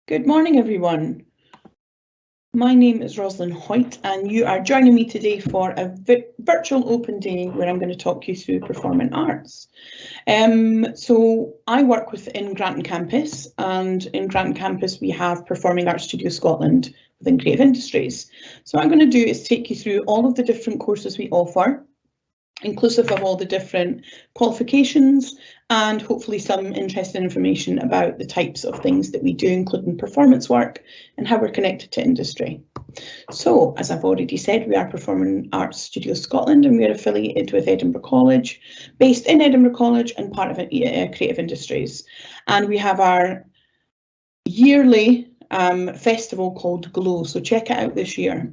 Good morning, everyone. My name is Rosalind Hoyt, and you are joining me today for a virtual open day where I'm going to talk you through performing arts. So I work within Granton Campus, and in Granton Campus we have Performing Arts Studio Scotland within Creative Industries. So what I'm going to do is take you through all of the different courses we offer, inclusive of all the different qualifications and hopefully some interesting information about the types of things that we do, including performance work and how we're connected to industry. So, as I've already said, we are Performing Arts Studio Scotland and we are affiliated with Edinburgh College, based in Edinburgh College and part of Creative Industries. And we have our yearly festival called Glow, so check it out this year.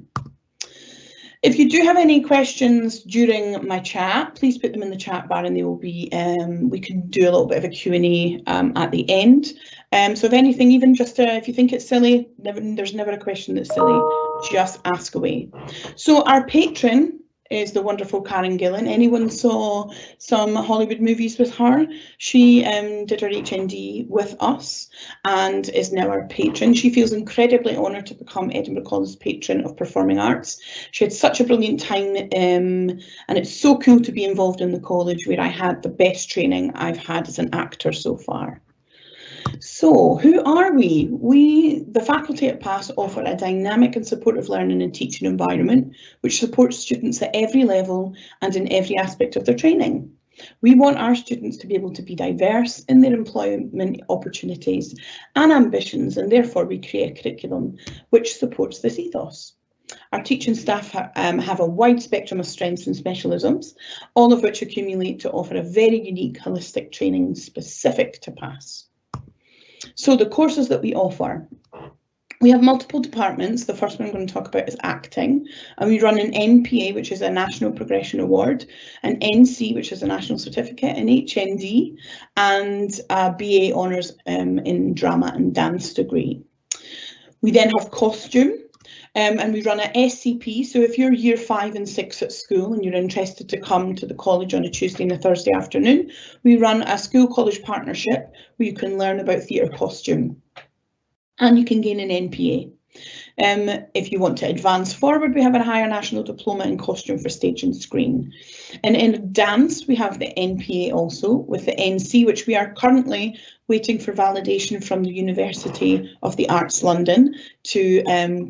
If you do have any questions during my chat, please put them in the chat bar and they will be, we can do a little bit of a Q&A at the end. So if anything, even just if you think it's silly, there's never a question that's silly, just ask away. So our patron is the wonderful Karen Gillan. Anyone saw some Hollywood movies with her? She did her HND with us and is now our patron. She feels incredibly honoured to become Edinburgh College's patron of performing arts. She had such a brilliant time and it's so cool to be involved in the college where I had the best training I've had as an actor so far. So, who are we? We, the faculty at PASS, offer a dynamic and supportive learning and teaching environment which supports students at every level and in every aspect of their training. We want our students to be able to be diverse in their employment opportunities and ambitions, and therefore we create a curriculum which supports this ethos. Our teaching staff have a wide spectrum of strengths and specialisms, all of which accumulate to offer a very unique holistic training specific to PASS. So the courses that we offer, we have multiple departments. The first one I'm going to talk about is acting, and we run an NPA, which is a National Progression Award, an NC, which is a National Certificate, an HND, and a BA Honours in Drama and Dance degree. We then have costume, and we run an SCP. So if you're year 5 and 6 at school and you're interested to come to the college on a Tuesday and a Thursday afternoon, we run a school-college partnership where you can learn about theatre costume and you can gain an NPA. If you want to advance forward, we have a higher national diploma in costume for stage and screen. And in dance, we have the NPA also with the NC, which we are currently waiting for validation from the University of the Arts London to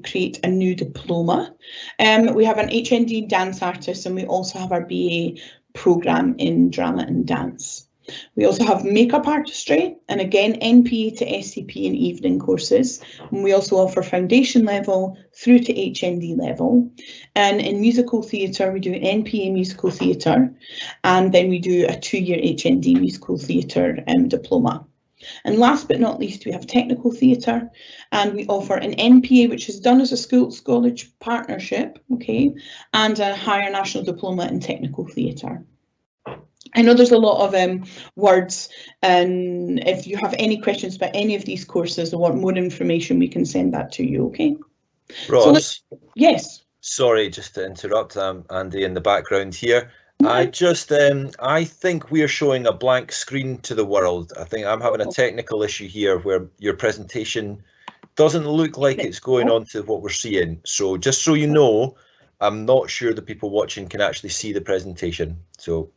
create a new diploma. We have an HND dance artist, and we also have our BA programme in drama and dance. We also have makeup artistry, and again NPA to SCP and evening courses. And we also offer foundation level through to HND level. And in musical theatre, we do an NPA musical theatre, and then we do a 2-year HND musical theatre diploma. And last but not least, we have technical theatre, and we offer an NPA, which is done as a school-college partnership, okay, and a higher national diploma in technical theatre. I know there's a lot of words, and if you have any questions about any of these courses or want more information, we can send that to you, okay? Ross? So yes? Sorry, just to interrupt, Andy in the background here. I think we are showing a blank screen to the world. I think I'm having a technical issue here where your presentation doesn't look like it's going on to what we're seeing. So just so you know, I'm not sure the people watching can actually see the presentation. So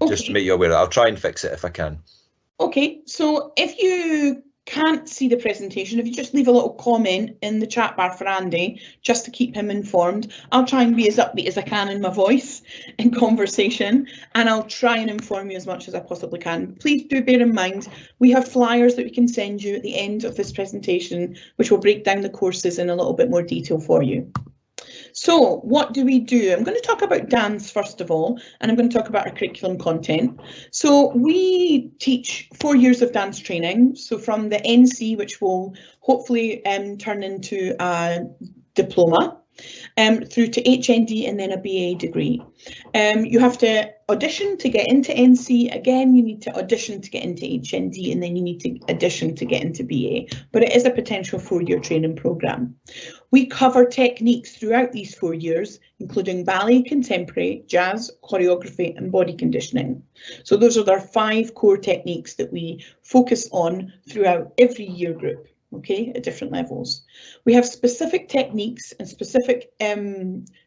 just to make you aware, I'll try and fix it if I can. Okay, so if you can't see the presentation, if you just leave a little comment in the chat bar for Andy, just to keep him informed, I'll try and be as upbeat as I can in my voice in conversation, and I'll try and inform you as much as I possibly can. Please do bear in mind, we have flyers that we can send you at the end of this presentation, which will break down the courses in a little bit more detail for you. So what do we do? I'm going to talk about dance first of all, and I'm going to talk about our curriculum content. So we teach 4 years of dance training. So from the NC, which will hopefully turn into a diploma, through to HND and then a BA degree. You have to audition to get into NC. Again, you need to audition to get into HND, and then you need to audition to get into BA. But it is a potential 4-year training programme. We cover techniques throughout these 4 years, including ballet, contemporary, jazz, choreography and body conditioning. So those are our 5 core techniques that we focus on throughout every year group. okay, at different levels. We have specific techniques and specific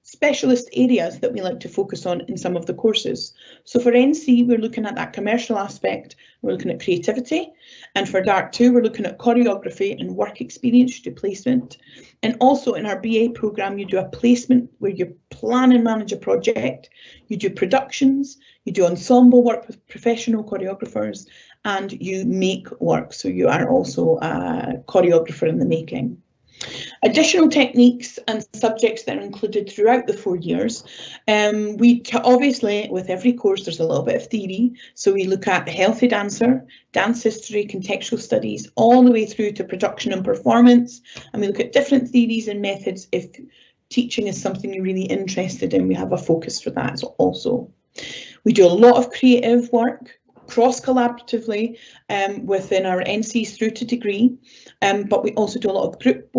specialist areas that we like to focus on in some of the courses. So for NC, we're looking at that commercial aspect, we're looking at creativity, and for Dark 2, we're looking at choreography and work experience, you do placement. And also in our BA programme, you do a placement where you plan and manage a project, you do productions, you do ensemble work with professional choreographers, and you make work, so you are also a choreographer in the making. Additional techniques and subjects that are included throughout the 4 years. We obviously, with every course, there's a little bit of theory. So we look at healthy dancer, dance history, contextual studies, all the way through to production and performance. And we look at different theories and methods. If teaching is something you're really interested in, we have a focus for that also. We do a lot of creative work, cross-collaboratively within our NCs through to degree, but we also do a lot of group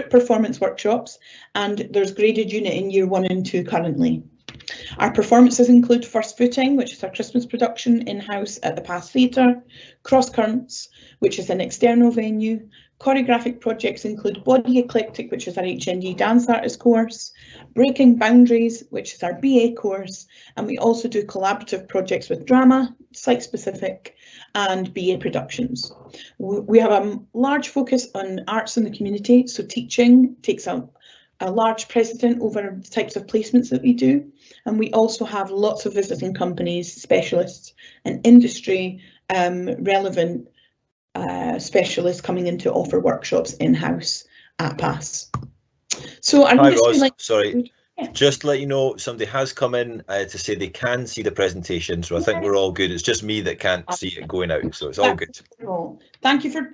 performance workshops, and there's graded unit in year 1 and 2 currently. Our performances include First Footing, which is our Christmas production in-house at the Pass Theatre, Cross Currents, which is an external venue. Choreographic projects include Body Eclectic, which is our HND dance artist course, Breaking Boundaries, which is our BA course, and we also do collaborative projects with drama, site-specific, and BA productions. We have a large focus on arts in the community, so teaching takes a large precedent over the types of placements that we do, and we also have lots of visiting companies, specialists, and industry relevant specialists coming in to offer workshops in-house at PASS. So I'm Hi, just Ros, like, sorry. yeah. Just to let you know, somebody has come in to say they can see the presentation, so I think we're all good. It's just me that can't see it going out, so it's all good. Thank you for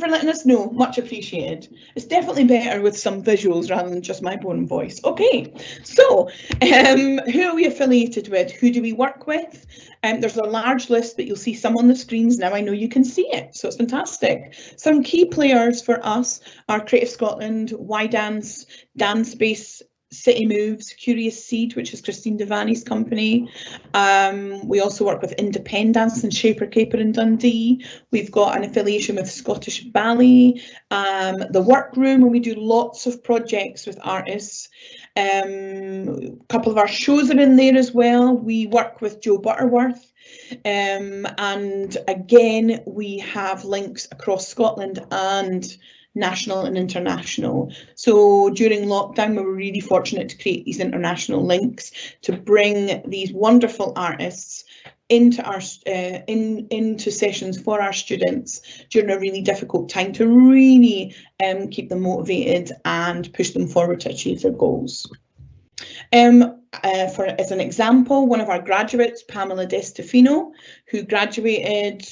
letting us know. Much appreciated. It's definitely better with some visuals rather than just my own voice. Okay, so who are we affiliated with? Who do we work with? There's a large list, but you'll see some on the screens now. I know you can see it, so it's fantastic. Some key players for us are Creative Scotland, Y Dance, Dance Space, City Moves, Curious Seed, which is Christine Devaney's company. We also work with Independence and Shaper Caper in Dundee. We've got an affiliation with Scottish Ballet, the Workroom, and we do lots of projects with artists. A couple of our shows are in there as well. We work with Joe Butterworth. And again, we have links across Scotland and national and international. So during lockdown, we were really fortunate to create these international links to bring these wonderful artists into our into sessions for our students during a really difficult time to really keep them motivated and push them forward to achieve their goals. As an example, one of our graduates, Pamela Destefino, who graduated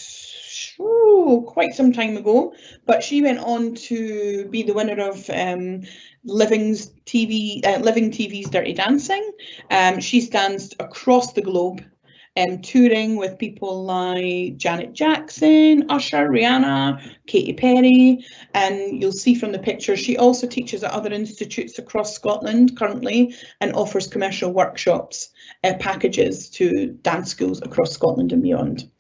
quite some time ago, but she went on to be the winner of Living TV's Dirty Dancing. She's danced across the globe, touring with people like Janet Jackson, Usher, Rihanna, Katy Perry, and you'll see from the picture she also teaches at other institutes across Scotland currently and offers commercial workshops packages to dance schools across Scotland and beyond.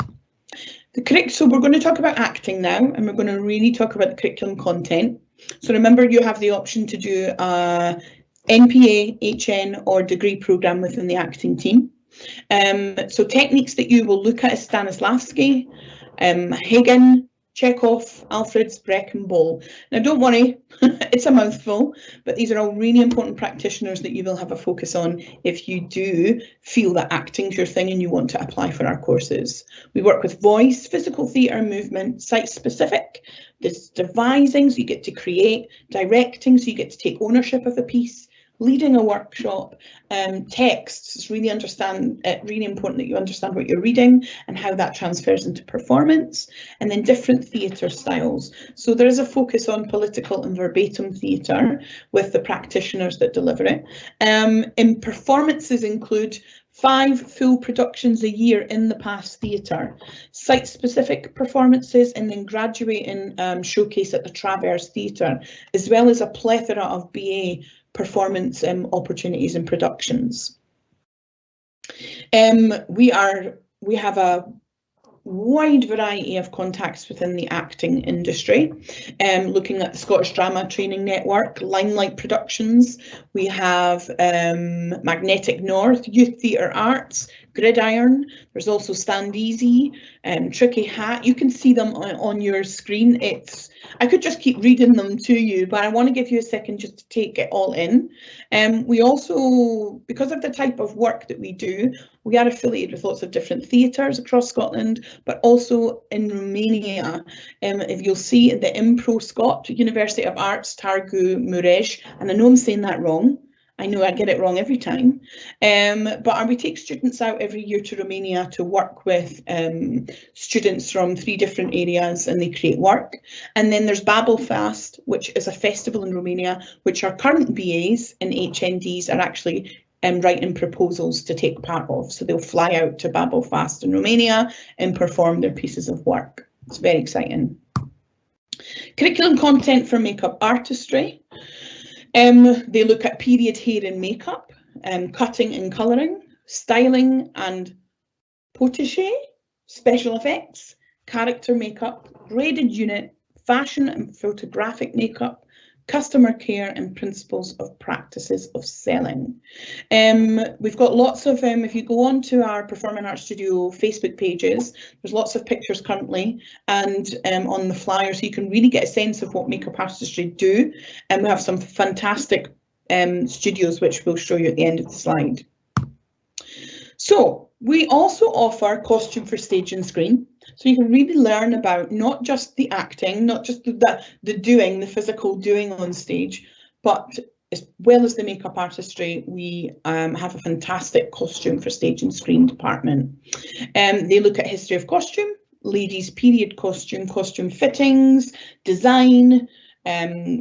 So we're going to talk about acting now, and we're going to really talk about the curriculum content. So remember, you have the option to do a NPA, HN or degree programme within the acting team. So techniques that you will look at is Stanislavski, Hagen, Chekhov, Alfred's, Breck and Boll. Now don't worry, it's a mouthful, but these are all really important practitioners that you will have a focus on if you do feel that acting's your thing and you want to apply for our courses. We work with voice, physical theatre, movement, site-specific. There's devising, so you get to create, directing, so you get to take ownership of a piece, leading a workshop, texts. It's really important that you understand what you're reading and how that transfers into performance, and then different theatre styles. So there is a focus on political and verbatim theatre with the practitioners that deliver it. And performances include 5 full productions a year in the PASS Theatre, site-specific performances, and then graduating showcase at the Traverse Theatre, as well as a plethora of BA performance opportunities and productions. We have a wide variety of contacts within the acting industry, looking at the Scottish Drama Training Network, Limelight Productions. We have Magnetic North, Youth Theatre Arts, Gridiron. There's also Stand Easy, Tricky Hat. You can see them on your screen. I could just keep reading them to you, but I want to give you a second just to take it all in. We also, because of the type of work that we do, we are affiliated with lots of different theatres across Scotland, but also in Romania. If you'll see the Impro Scot, University of Arts, Târgu Mureș, and I know I'm saying that wrong. I know I get it wrong every time, but we take students out every year to Romania to work with students from 3 different areas, and they create work. And then there's Babelfast, which is a festival in Romania, which our current BAs and HNDs are actually writing proposals to take part of. So they'll fly out to Babelfast in Romania and perform their pieces of work. It's very exciting. Curriculum content for makeup artistry. They look at period hair and makeup, cutting and colouring, styling and potaché, special effects, character makeup, graded unit, fashion and photographic makeup, customer care and principles of practices of selling. We've got lots of, if you go on to our Performing Arts Studio Facebook pages, there's lots of pictures currently, and on the flyer, so you can really get a sense of what makeup artistry do. And we have some fantastic studios, which we'll show you at the end of the slide. So we also offer costume for stage and screen. So you can really learn about not just the acting, not just the doing, the physical doing on stage, but as well as the makeup artistry, we have a fantastic costume for stage and screen department. They look at history of costume, ladies' period costume, costume fittings, design,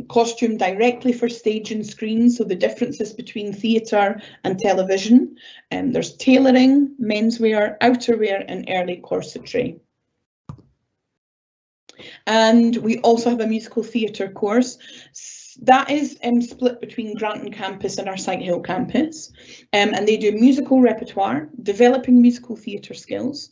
costume directly for stage and screen, so the differences between theatre and television. There's tailoring, menswear, outerwear and early corsetry. And we also have a musical theatre course. That is split between Granton campus and our Sighthill campus. And they do musical repertoire, developing musical theatre skills,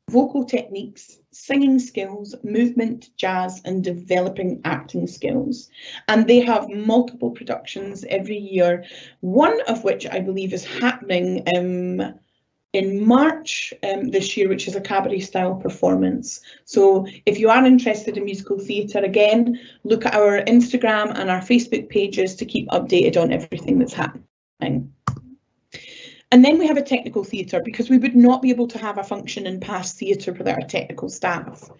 vocal techniques, singing skills, movement, jazz, and developing acting skills. And they have multiple productions every year, one of which I believe is happening in March this year, which is a cabaret style performance. So if you are interested in musical theatre, again, look at our Instagram and our Facebook pages to keep updated on everything that's happening. And then we have a technical theatre, because we would not be able to have a function in past theatre without our technical staff.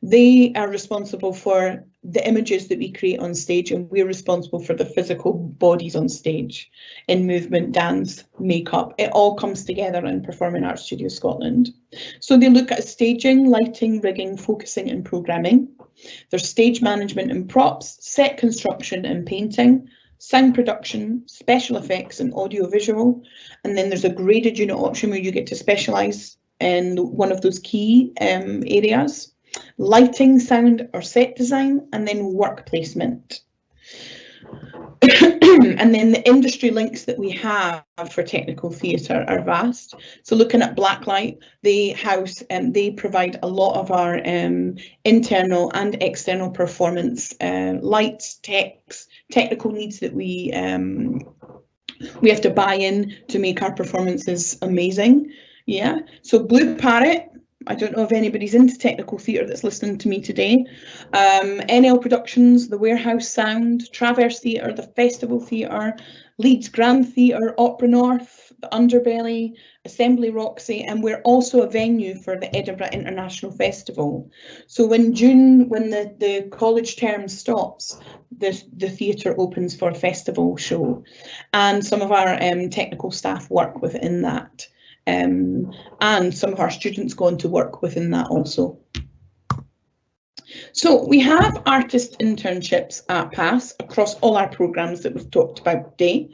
They are responsible for the images that we create on stage, and we're responsible for the physical bodies on stage in movement, dance, makeup. It all comes together in Performing Arts Studio Scotland. So they look at staging, lighting, rigging, focusing and programming. There's stage management and props, set construction and painting, sound production, special effects and audio-visual, and then there's a graded unit option where you get to specialise in one of those key areas, lighting, sound or set design, and then work placement. And then the industry links that we have for technical theatre are vast. So looking at Blacklight, they house and they provide a lot of our internal and external performance lights, technical needs that we have to buy in to make our performances amazing. Yeah, so Blue Parrot, I don't know if anybody's into technical theatre that's listening to me today. NL Productions, the Warehouse Sound, Traverse Theatre, the Festival Theatre, Leeds Grand Theatre, Opera North, the Underbelly, Assembly Roxy, and we're also a venue for the Edinburgh International Festival. So in June, when the college term stops, the theatre opens for a festival show, and some of our technical staff work within that. And some of our students go on to work within that also. So we have artist internships at PASS across all our programmes that we've talked about today,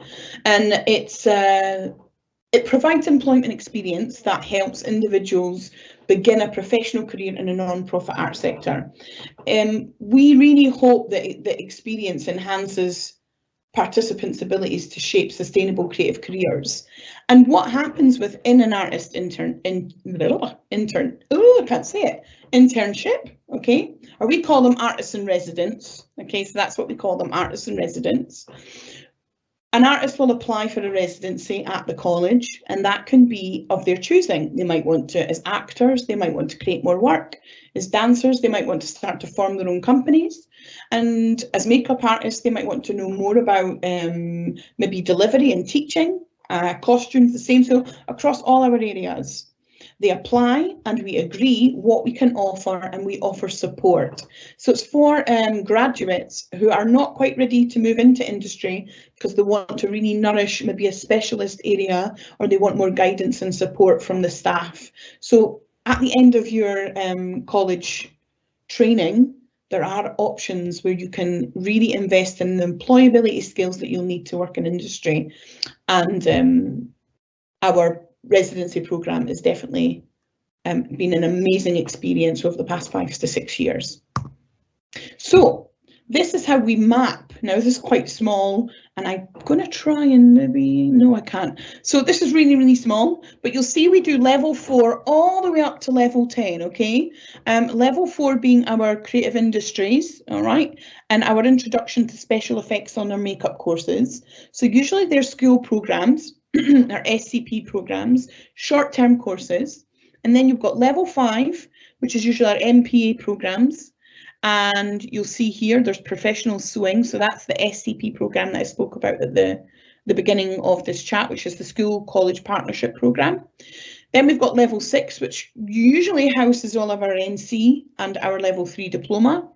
and it provides employment experience that helps individuals begin a professional career in a non-profit art sector. We really hope that the experience enhances participants' abilities to shape sustainable creative careers. And what happens within an artist internship, okay, or we call them artists in residence, okay, so that's what we call them, artists in residence. An artist will apply for a residency at the college, and that can be of their choosing. They might want to, as actors, they might want to create more work. As dancers, they might want to start to form their own companies. And as makeup artists, they might want to know more about maybe delivery and teaching, costumes, the same, so across all our areas. They apply and we agree what we can offer, and we offer support. So it's for graduates who are not quite ready to move into industry because they want to really nourish maybe a specialist area, or they want more guidance and support from the staff. So at the end of your college training, there are options where you can really invest in the employability skills that you'll need to work in industry. And our residency programme has definitely been an amazing experience over the past 5 to 6 years. So this is how we map. Now this is quite small, and I'm going to try and maybe, no I can't. So this is really, really small, but you'll see we do level 4 all the way up to level 10, okay? Level 4 being our creative industries, all right? And our introduction to special effects on our makeup courses. So usually they're school programmes, our SCP programs, short-term courses, and then you've got level 5, which is usually our MPA programs, and you'll see here there's professional sewing, so that's the SCP program that I spoke about at the beginning of this chat, which is the school college partnership program. Then we've got level 6, which usually houses all of our NC and our level 3 diploma.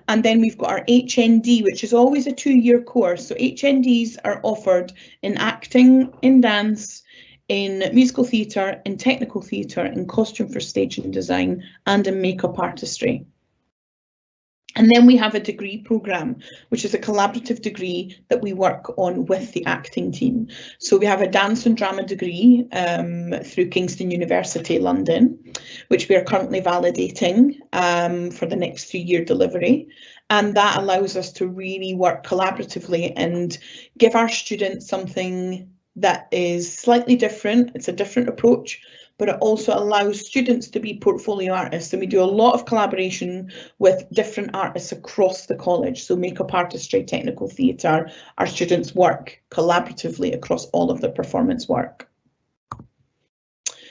And then we've got our HND, which is always a 2-year course. So HNDs are offered in acting, in dance, in musical theatre, in technical theatre, in costume for stage and design, and in makeup artistry. And then we have a degree programme, which is a collaborative degree that we work on with the acting team. So we have a dance and drama degree through Kingston University, London, which we are currently validating for the next 3-year delivery. And that allows us to really work collaboratively and give our students something that is slightly different. It's a different approach, but it also allows students to be portfolio artists. And we do a lot of collaboration with different artists across the college. So makeup artistry, technical theatre, our students work collaboratively across all of the performance work.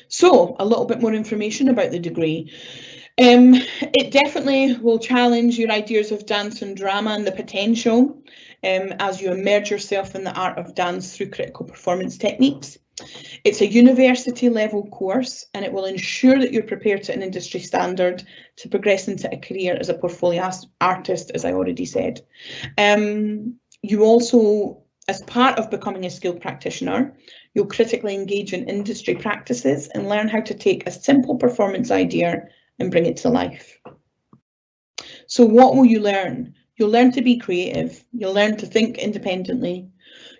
So a little bit more information about the degree. It definitely will challenge your ideas of dance and drama and the potential as you immerse yourself in the art of dance through critical performance techniques. It's a university level course, and it will ensure that you're prepared to an industry standard to progress into a career as a portfolio artist, as I already said. You also, as part of becoming a skilled practitioner, you'll critically engage in industry practices and learn how to take a simple performance idea and bring it to life. So what will you learn? You'll learn to be creative. You'll learn to think independently.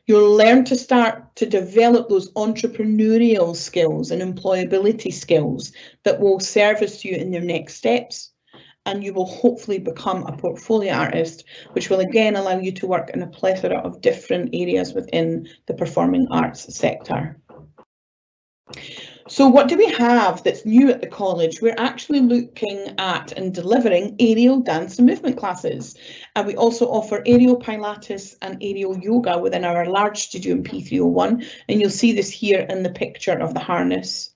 You'll learn to start to develop those entrepreneurial skills and employability skills that will service you in your next steps. And you will hopefully become a portfolio artist, which will again allow you to work in a plethora of different areas within the performing arts sector. So what do we have that's new at the college? We're actually looking at and delivering aerial dance and movement classes. And we also offer aerial Pilates and aerial yoga within our large studio in P301. And you'll see this here in the picture of the harness.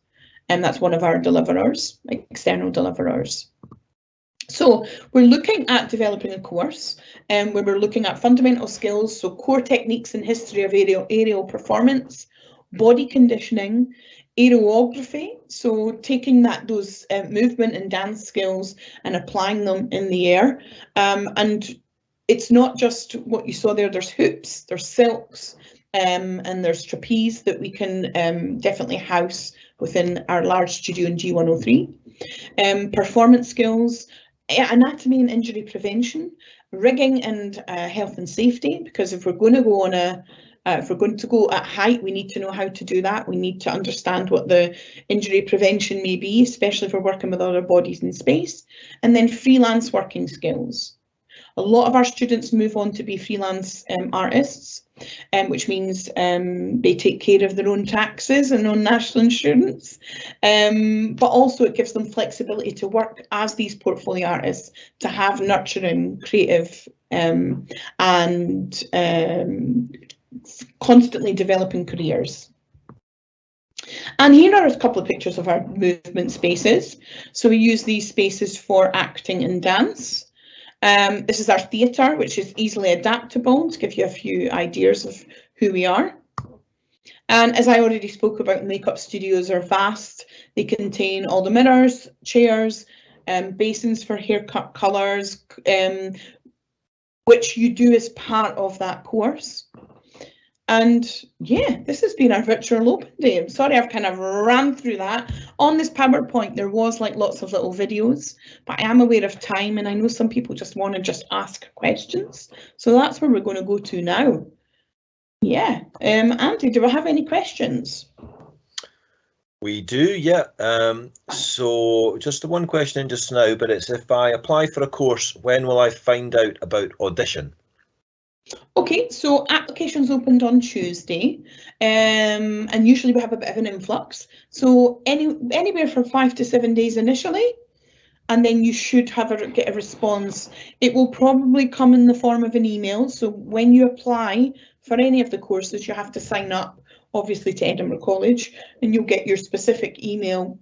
And that's one of our deliverers, external deliverers. So we're looking at developing a course where we're looking at fundamental skills, so core techniques and history of aerial performance, body conditioning, aerography, so taking those movement and dance skills and applying them in the air. And it's not just what you saw there, there's hoops, there's silks, and there's trapeze that we can definitely house within our large studio in G103. Performance skills, anatomy and injury prevention, rigging and health and safety, because if we're going to go on if we're going to go at height, we need to know how to do that. We need to understand what the injury prevention may be, especially if we're working with other bodies in space. And then freelance working skills. A lot of our students move on to be freelance artists, which means they take care of their own taxes and own national insurance, but also it gives them flexibility to work as these portfolio artists, to have nurturing, creative and constantly developing careers. And here are a couple of pictures of our movement spaces. So we use these spaces for acting and dance. This is our theatre, which is easily adaptable, to give you a few ideas of who we are. And as I already spoke about, makeup studios are vast. They contain all the mirrors, chairs, basins for haircut colours, which you do as part of that course. And yeah, this has been our virtual open day. I'm sorry I've kind of ran through that. On this PowerPoint, there was like lots of little videos, but I am aware of time and I know some people just want to just ask questions. So that's where we're going to go to now. Yeah, Andy, do we have any questions? We do, yeah. So just the one question in just now, but it's if I apply for a course, when will I find out about audition? Okay, so applications opened on Tuesday, and usually we have a bit of an influx. So anywhere from 5 to 7 days initially, and then you should get a response. It will probably come in the form of an email. So when you apply for any of the courses, you have to sign up, obviously, to Edinburgh College, and you'll get your specific email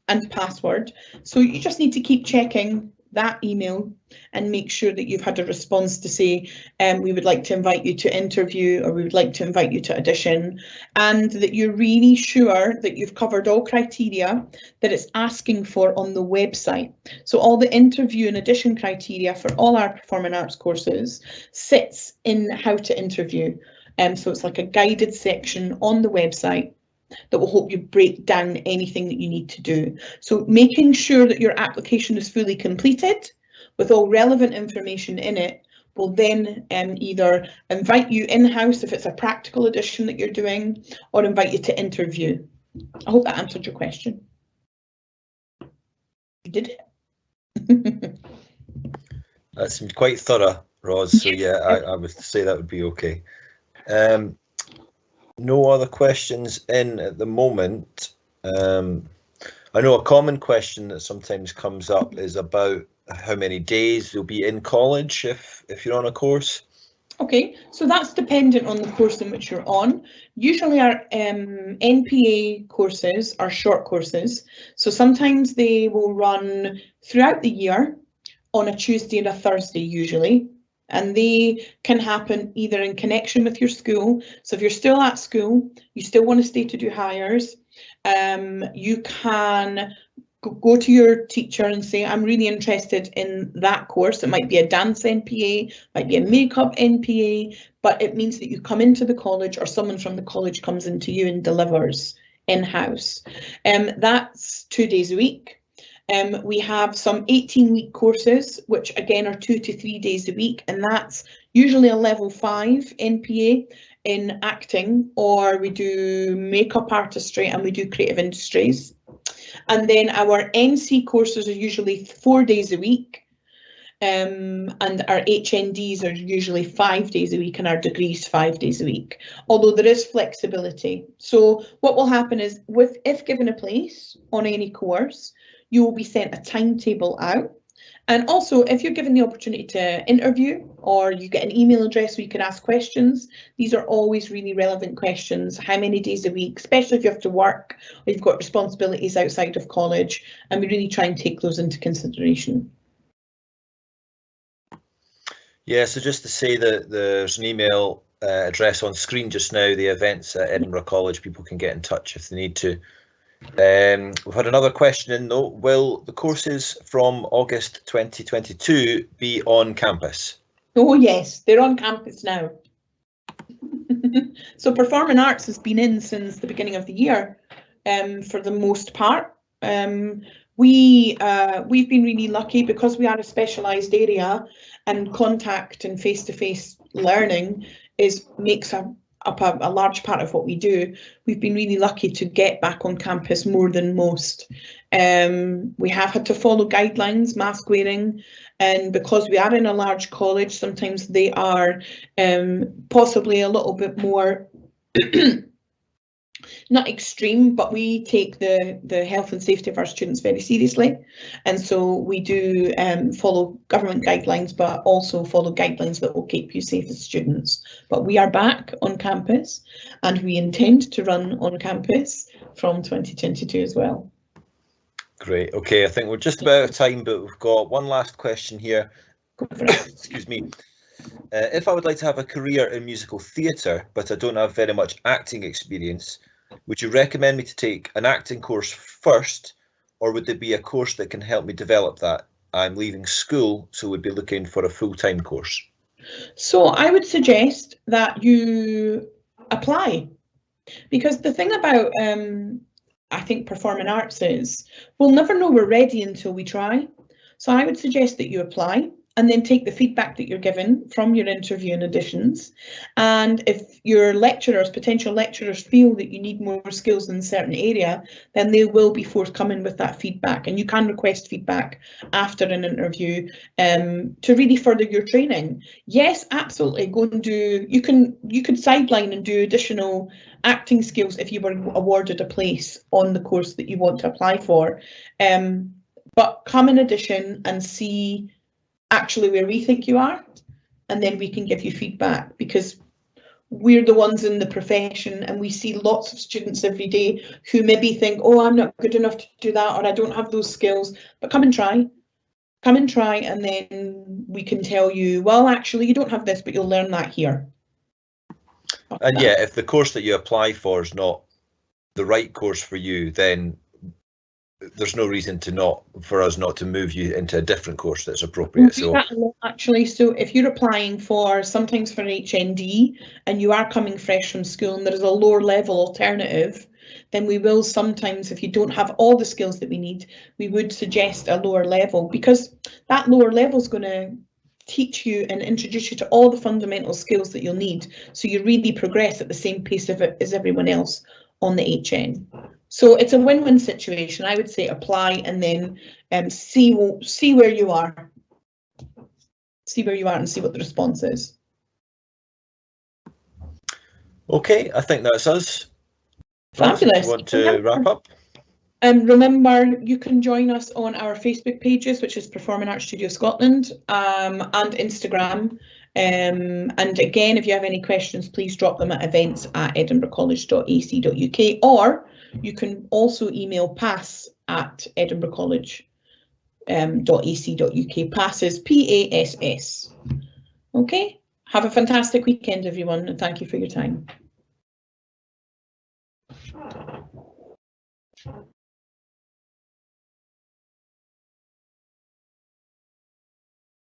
and password. So you just need to keep checking that email and make sure that you've had a response to say, we would like to invite you to interview, or we would like to invite you to audition, and that you're really sure that you've covered all criteria that it's asking for on the website. So all the interview and audition criteria for all our performing arts courses sits in how to interview. So it's like a guided section on the website that will help you break down anything that you need to do. So making sure that your application is fully completed with all relevant information in it will then either invite you in-house if it's a practical audition that you're doing, or invite you to interview. I hope that answered your question. You did it. That seemed quite thorough, Roz, so yeah, I would say that would be okay. No other questions in at the moment. I know a common question that sometimes comes up is about how many days you'll be in college if you're on a course. Okay, so that's dependent on the course in which you're on. Usually our NPA courses are short courses, so sometimes they will run throughout the year on a Tuesday and a Thursday usually. And they can happen either in connection with your school. So if you're still at school, you still want to stay to do hires, you can go to your teacher and say, I'm really interested in that course. It might be a dance NPA, might be a makeup NPA, but it means that you come into the college, or someone from the college comes into you and delivers in-house. That's 2 days a week. We have some 18-week courses, which again are 2 to 3 days a week, and that's usually a level 5 NPA in acting, or we do makeup artistry and we do creative industries. And then our MC courses are usually 4 days a week, and our HNDs are usually 5 days a week, and our degrees 5 days a week, although there is flexibility. So what will happen is, if given a place on any course, you will be sent a timetable out. And also, if you're given the opportunity to interview, or you get an email address where you can ask questions, these are always really relevant questions. How many days a week, especially if you have to work or you've got responsibilities outside of college, and we really try and take those into consideration. Yeah, so just to say that there's an email address on screen just now, the events at Edinburgh College, people can get in touch if they need to. We've had another question in though. Will the courses from August 2022 be on campus? Oh yes, they're on campus now. So performing arts has been in since the beginning of the year, for the most part. We've been really lucky because we are a specialised area, and contact and face-to-face learning makes a up a large part of what we do, we've been really lucky to get back on campus more than most. We have had to follow guidelines, mask wearing, and because we are in a large college, sometimes they are possibly a little bit more not extreme, but we take the health and safety of our students very seriously. And so we do follow government guidelines, but also follow guidelines that will keep you safe as students. But we are back on campus and we intend to run on campus from 2022 as well. Great. Okay, I think we're just about out of time, but we've got one last question here. Excuse me. If I would like to have a career in musical theatre, but I don't have very much acting experience, would you recommend me to take an acting course first, or would there be a course that can help me develop that? I'm leaving school, so would be looking for a full-time course. So I would suggest that you apply, because the thing about I think performing arts is we'll never know we're ready until we try. So I would suggest that you apply and then take the feedback that you're given from your interview and auditions. And if your lecturers, potential lecturers, feel that you need more skills in a certain area, then they will be forthcoming with that feedback. And you can request feedback after an interview to really further your training. Yes, absolutely. Go and do, you could sideline and do additional acting skills if you were awarded a place on the course that you want to apply for. But come in addition and see actually where we think you are, and then we can give you feedback, because we're the ones in the profession and we see lots of students every day who maybe think, oh, I'm not good enough to do that, or I don't have those skills. But come and try, and then we can tell you, well, actually you don't have this, but you'll learn that here. And yeah, if the course that you apply for is not the right course for you, then there's no reason for us not to move you into a different course that's appropriate. So that a lot, actually. So if you're applying sometimes for HND and you are coming fresh from school and there is a lower level alternative, then we will sometimes, if you don't have all the skills that we need, we would suggest a lower level, because that lower level is going to teach you and introduce you to all the fundamental skills that you'll need, so you really progress at the same pace as everyone else on the HN. So it's a win-win situation. I would say apply and then see where you are. See where you are and see what the response is. Okay, I think that's us. Fabulous. You want to wrap up? Remember, you can join us on our Facebook pages, which is Performing Arts Studio Scotland, and Instagram. And again, if you have any questions, please drop them at events@edinburghcollege.ac.uk, or you can also email pass@edinburghcollege.ac.uk. Pass is PASS. Okay, have a fantastic weekend, everyone, and thank you for your time.